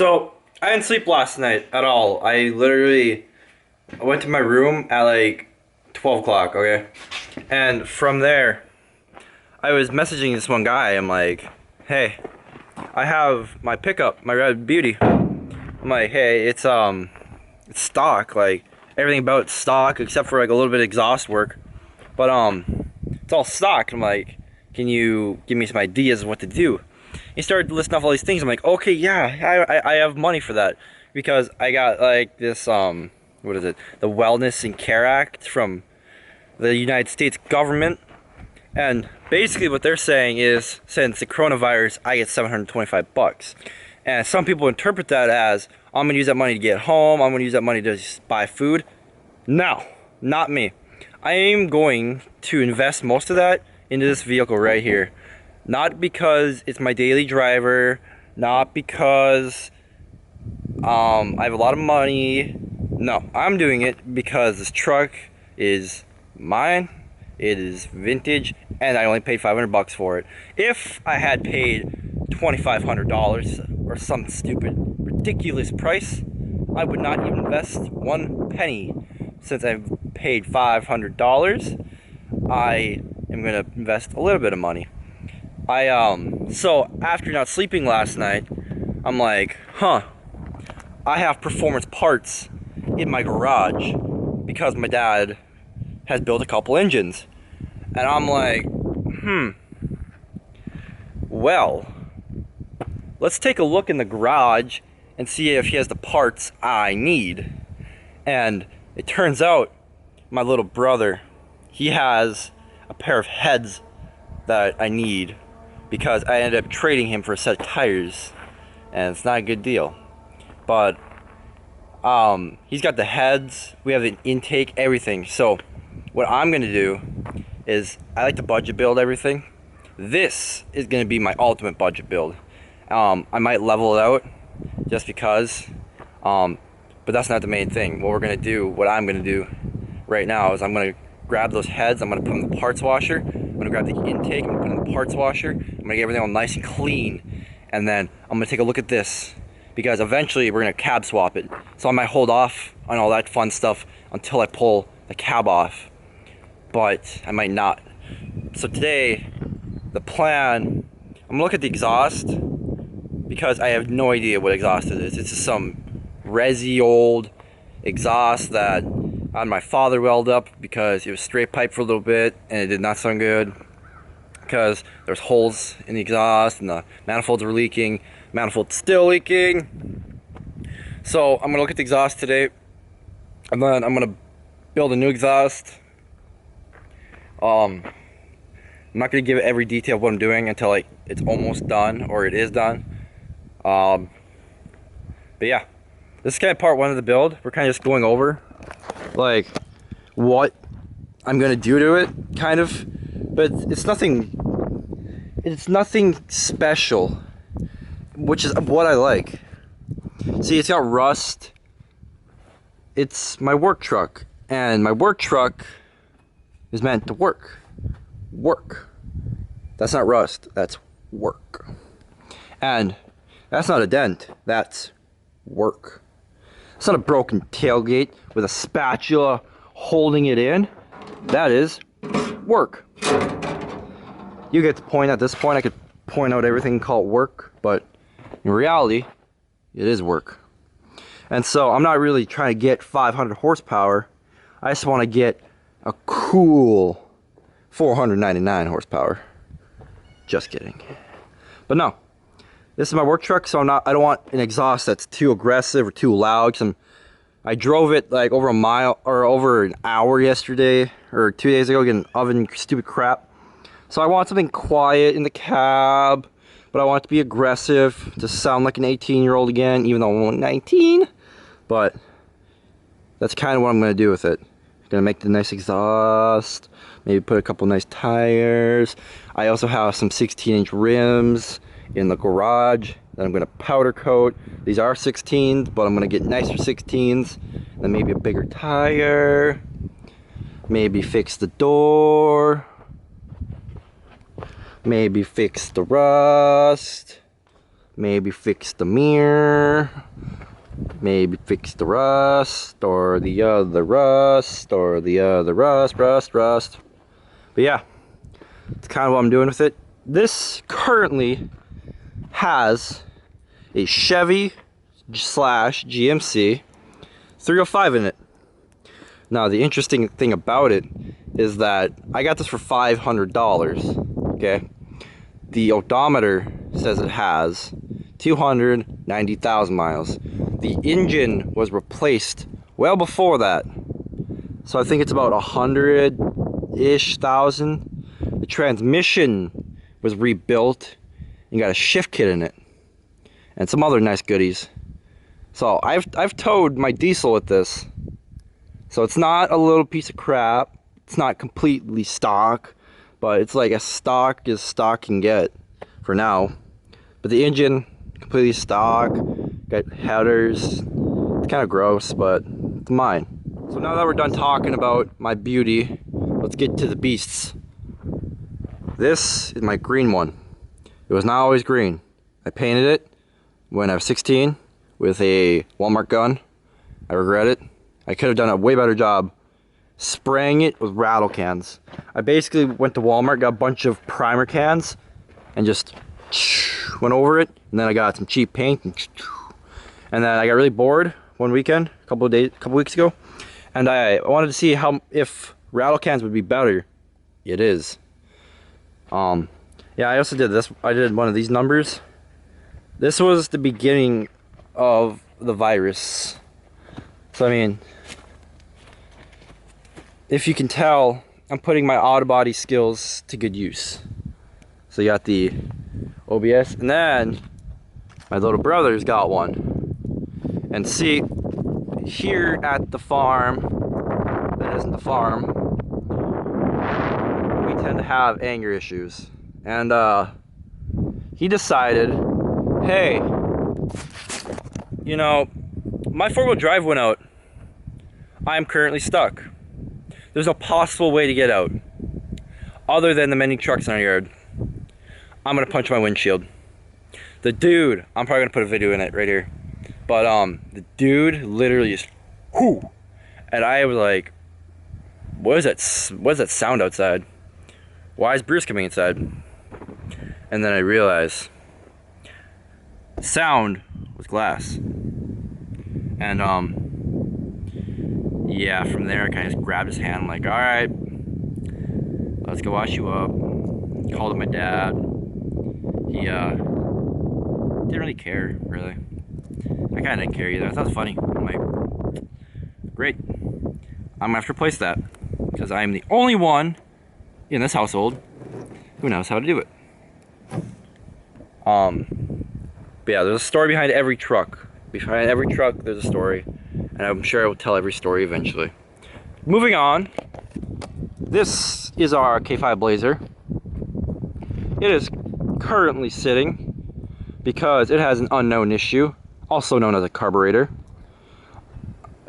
So, I didn't sleep last night at all. I went to my room at like 12 o'clock, okay? And from there, I was messaging this one guy. I'm like, hey, I have my pickup, my Red Beauty. I'm like, hey, it's stock, like everything about it's stock except for like a little bit of exhaust work. But it's all stock. I'm like, can you give me some ideas of what to do? He started listing off all these things. I'm like, okay, yeah, I have money for that because I got like this what is it? The Wellness and Care Act from the United States government. And basically what they're saying is, since the coronavirus, I get $725. And some people interpret that as, I'm going to use that money to get home, I'm going to use that money to just buy food. No, not me. I am going to invest most of that into this vehicle right here. Not because it's my daily driver, not because I have a lot of money. No, I'm doing it because this truck is mine. It is vintage, and I only paid $500 for it. If I had paid $2,500 or some stupid, ridiculous price, I would not even invest one penny. Since I've paid $500, I am gonna invest a little bit of money. So after not sleeping last night, I'm like, I have performance parts in my garage because my dad has built a couple engines. And I'm like, well, let's take a look in the garage and see if he has the parts I need. And it turns out my little brother, he has a pair of heads that I need because I ended up trading him for a set of tires, and it's not a good deal. But he's got the heads, we have an intake, everything. So what I'm gonna do is, I like to budget build everything. This is gonna be my ultimate budget build. I might level it out just because, but that's not the main thing. What I'm gonna do right now is I'm gonna grab those heads, I'm gonna put them in the parts washer, I'm gonna grab the intake, I'm gonna put it in the parts washer, I'm gonna get everything all nice and clean, and then I'm gonna take a look at this, because eventually we're gonna cab swap it. So I might hold off on all that fun stuff until I pull the cab off, but I might not. So today, the plan, I'm gonna look at the exhaust, because I have no idea what exhaust it is. It's just some resi old exhaust that my father welded up because it was straight pipe for a little bit and it did not sound good because there's holes in the exhaust and the manifolds were leaking. Manifold's still leaking. So I'm gonna look at the exhaust today, and then I'm gonna build a new exhaust. I'm not gonna give every detail of what I'm doing until like it's almost done or it is done. But yeah, this is kind of part one of the build. We're kind of just going over like what I'm gonna do to it, kind of, but it's nothing special, which is what I like. See, it's got rust. It's my work truck, and my work truck is meant to work. That's not rust, that's work. And that's not a dent, that's work. It's not a broken tailgate with a spatula holding it in. That is work. You get the point. At this point, I could point out everything called work, but in reality, it is work. And so I'm not really trying to get 500 horsepower. I just want to get a cool 499 horsepower. Just kidding. But no. This is my work truck, so I don't want an exhaust that's too aggressive or too loud. I drove it like over a mile or over an hour yesterday or 2 days ago getting oven stupid crap. So I want something quiet in the cab, but I want it to be aggressive, to sound like an 18-year-old again, even though I'm only 19. But that's kind of what I'm going to do with it. Gonna make the nice exhaust, maybe put a couple nice tires. I also have some 16-inch rims in the garage that I'm going to powder coat. These are 16s, but I'm going to get nicer 16s, then maybe a bigger tire, maybe fix the door, maybe fix the rust, maybe fix the mirror, maybe fix the rust, or the other rust, or the other rust. But yeah, it's kind of what I'm doing with it. This currently has a Chevy slash GMC 305 in it. Now the interesting thing about it is that I got this for $500, okay? The odometer says it has 290,000 miles. The engine was replaced well before that, so I think it's about 100-ish thousand. The transmission was rebuilt and got a shift kit in it and some other nice goodies. So I've towed my diesel with this, so it's not a little piece of crap. It's not completely stock, but it's like as stock as stock can get for now. But the engine completely stock, got headers. It's kind of gross, but it's mine. So now that we're done talking about my beauty, let's get to the beasts. This is my green one. It was not always green. I painted it when I was 16 with a Walmart gun. I regret it. I could have done a way better job spraying it with rattle cans. I basically went to Walmart, got a bunch of primer cans, and just went over it. And then I got some cheap paint, and then I got really bored one weekend, a couple weeks ago, and I wanted to see if rattle cans would be better. It is. Yeah, I also did this. I did one of these numbers. This was the beginning of the virus. So I mean, if you can tell, I'm putting my auto body skills to good use. So you got the OBS, and then my little brother's got one. And see, here at the farm, that isn't the farm, we tend to have anger issues. And he decided, hey, you know, my four-wheel drive went out. I'm currently stuck. There's no possible way to get out other than the many trucks in our yard. I'm gonna punch my windshield. The dude, I'm probably gonna put a video in it right here, but the dude literally just whoo, and I was like, what is that sound outside? Why is Bruce coming inside? And then I realized sound was glass. And yeah, from there I kind of just grabbed his hand, like, all right, let's go wash you up. Called up my dad. He didn't really care, really. I kind of didn't care either. I thought it was funny. I'm like, great. I'm gonna have to replace that because I'm the only one in this household who knows how to do it. But yeah, there's a story behind every truck. Behind every truck, there's a story, and I'm sure I will tell every story eventually. Moving on, this is our K5 Blazer. It is currently sitting because it has an unknown issue, also known as a carburetor.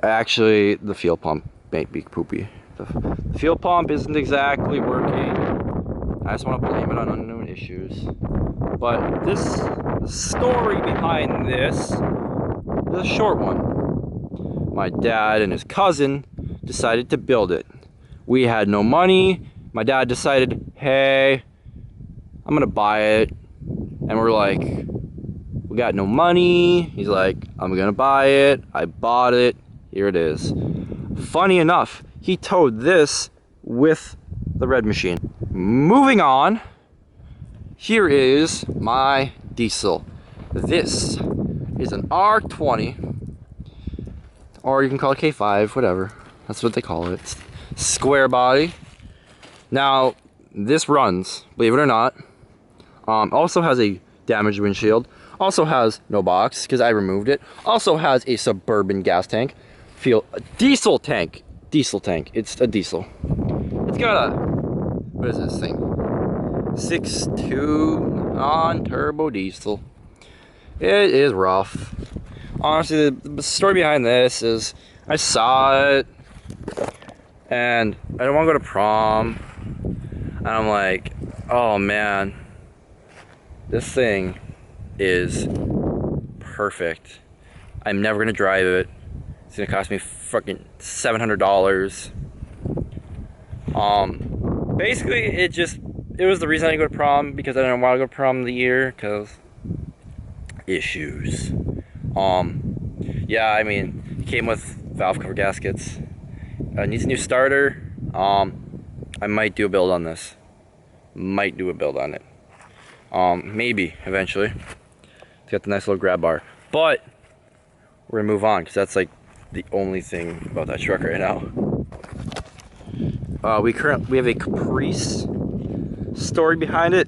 Actually, the fuel pump may be poopy. The fuel pump isn't exactly working. I just want to blame it on unknown issues. But the story behind this is a short one. My dad and his cousin decided to build it. We had no money. My dad decided, hey, I'm gonna buy it. And we're like, we got no money. He's like, I'm gonna buy it. I bought it. Here it is. Funny enough, he towed this with the red machine. Moving on, here is my diesel. This is an R20, or you can call it K5, whatever. That's what they call it. Square body. Now, this runs, believe it or not. Also has a damaged windshield. Also has no box because I removed it. Also has a Suburban gas tank. Diesel tank. It's a diesel. It's got a, what is this thing? 6.2 non-turbo diesel. It is rough. Honestly, the story behind this is I saw it and I don't want to go to prom. And I'm like, oh man, this thing is perfect. I'm never gonna drive it. It's gonna cost me fucking $700. Basically it was the reason I didn't go to prom, because I didn't want to go to prom the year, because issues. Yeah, I mean, it came with valve cover gaskets. Needs a new starter. I might do a build on this. Might do a build on it. Maybe eventually. It's got the nice little grab bar, but we're gonna move on because that's like the only thing about that truck right now. We have a Caprice. Story behind it.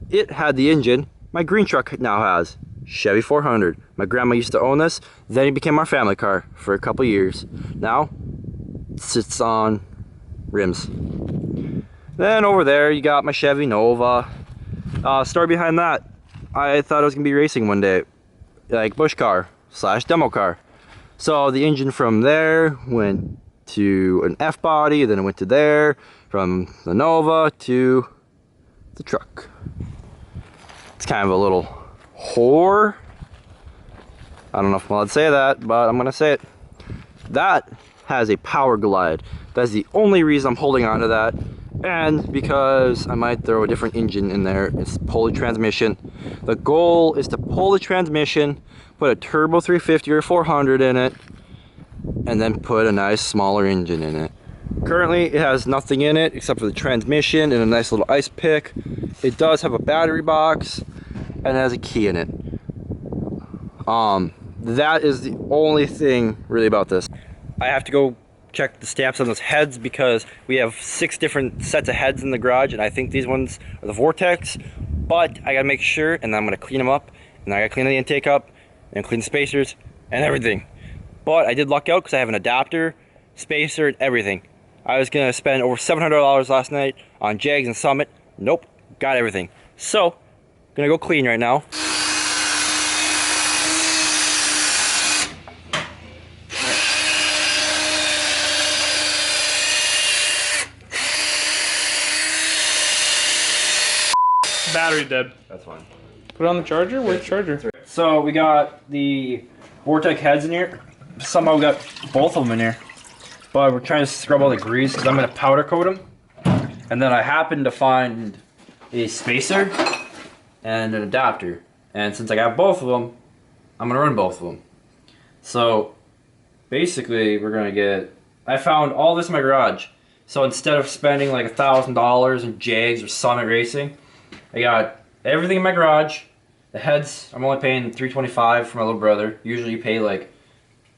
It had the engine my green truck now has. Chevy 400. My grandma used to own this. Then it became our family car for a couple years. Now it sits on rims. Then over there you got my Chevy Nova. Story behind that, I thought I was gonna be racing one day, like bush car / demo car. So the engine from there went to an F body, then it went to there, from the Nova to the truck. It's kind of a little whore. I don't know if I'm allowed to say that, but I'm gonna say it. That has a power glide. That's the only reason I'm holding on to that, and because I might throw a different engine in there. It's pulley transmission. The goal is to pull the transmission, put a turbo 350 or 400 in it, and then put a nice smaller engine in it. Currently it has nothing in it except for the transmission and a nice little ice pick. It does have a battery box and it has a key in it. That is the only thing really about this. I have to go check the stamps on those heads because we have 6 different sets of heads in the garage, and I think these ones are the Vortex, but I gotta make sure, and I'm gonna clean them up, and I gotta clean the intake up and clean the spacers and everything. But I did luck out because I have an adapter, spacer, and everything. I was gonna spend over $700 last night on Jags and Summit. Nope, got everything. So, gonna go clean right now. Battery dead. That's fine. Put it on the charger? Where's the charger? So we got the Vortex heads in here. Somehow we got both of them in here. But we're trying to scrub all the grease because I'm going to powder coat them. And then I happened to find a spacer and an adapter. And since I got both of them, I'm going to run both of them. So basically we're going to get... I found all this in my garage. So instead of spending like $1,000 in Jags or Summit Racing, I got everything in my garage. The heads, I'm only paying $325 for my little brother. Usually you pay like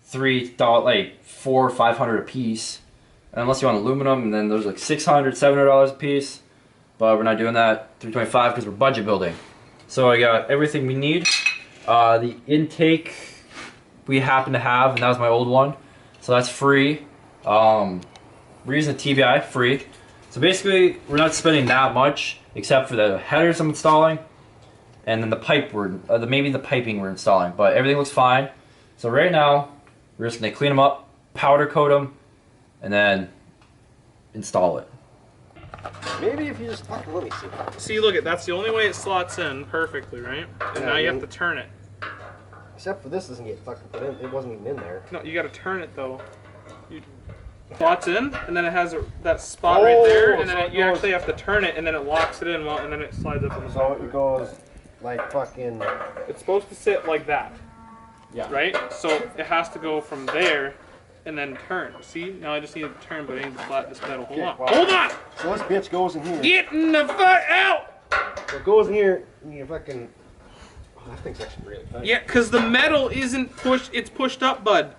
$400 or $500 a piece, unless you want aluminum, and then those are like $600, $700 a piece. But we're not doing that. $325 because we're budget building. So I got everything we need. The intake we happen to have, and that was my old one, so that's free. We're using the TBI free. So basically, we're not spending that much, except for the headers I'm installing, and then the pipe maybe the piping we're installing. But everything looks fine. So right now, we're just gonna clean them up, powder coat them, and then install it. Maybe if you just fucking let me see. See, look at that's the only way it slots in perfectly, right? And Yeah, now you have to turn it. Except for this doesn't get fucking put in. It wasn't even in there. No, you got to turn it though. Slots in, and then it has that spot right there, and then you actually have to turn it, and then it locks it in, and then it slides up in the So it goes like fucking... It's supposed to sit like that. Yeah. Right? So it has to go from there and then turn. See? Now I just need to turn, but I need to flat this metal. Hold on. Wow. Hold on! So this bitch goes in here. Get in the fuck out! So it goes in here, and you fucking... Oh, that thing's actually really tight. Yeah, because the metal isn't pushed, it's pushed up, bud.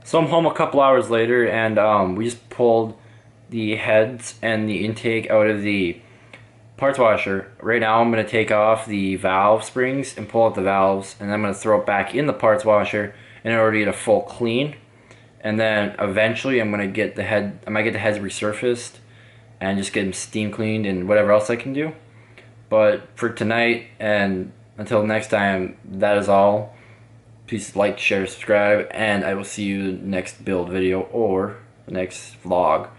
So I'm home a couple hours later, and we just pulled the heads and the intake out of the parts washer. Right now I'm going to take off the valve springs and pull out the valves, and then I'm going to throw it back in the parts washer in order to get a full clean. And then eventually I'm going to get I might get the heads resurfaced and just get them steam cleaned and whatever else I can do. But for tonight and until next time, that is all. Please like, share, subscribe, and I will see you next build video or the next vlog.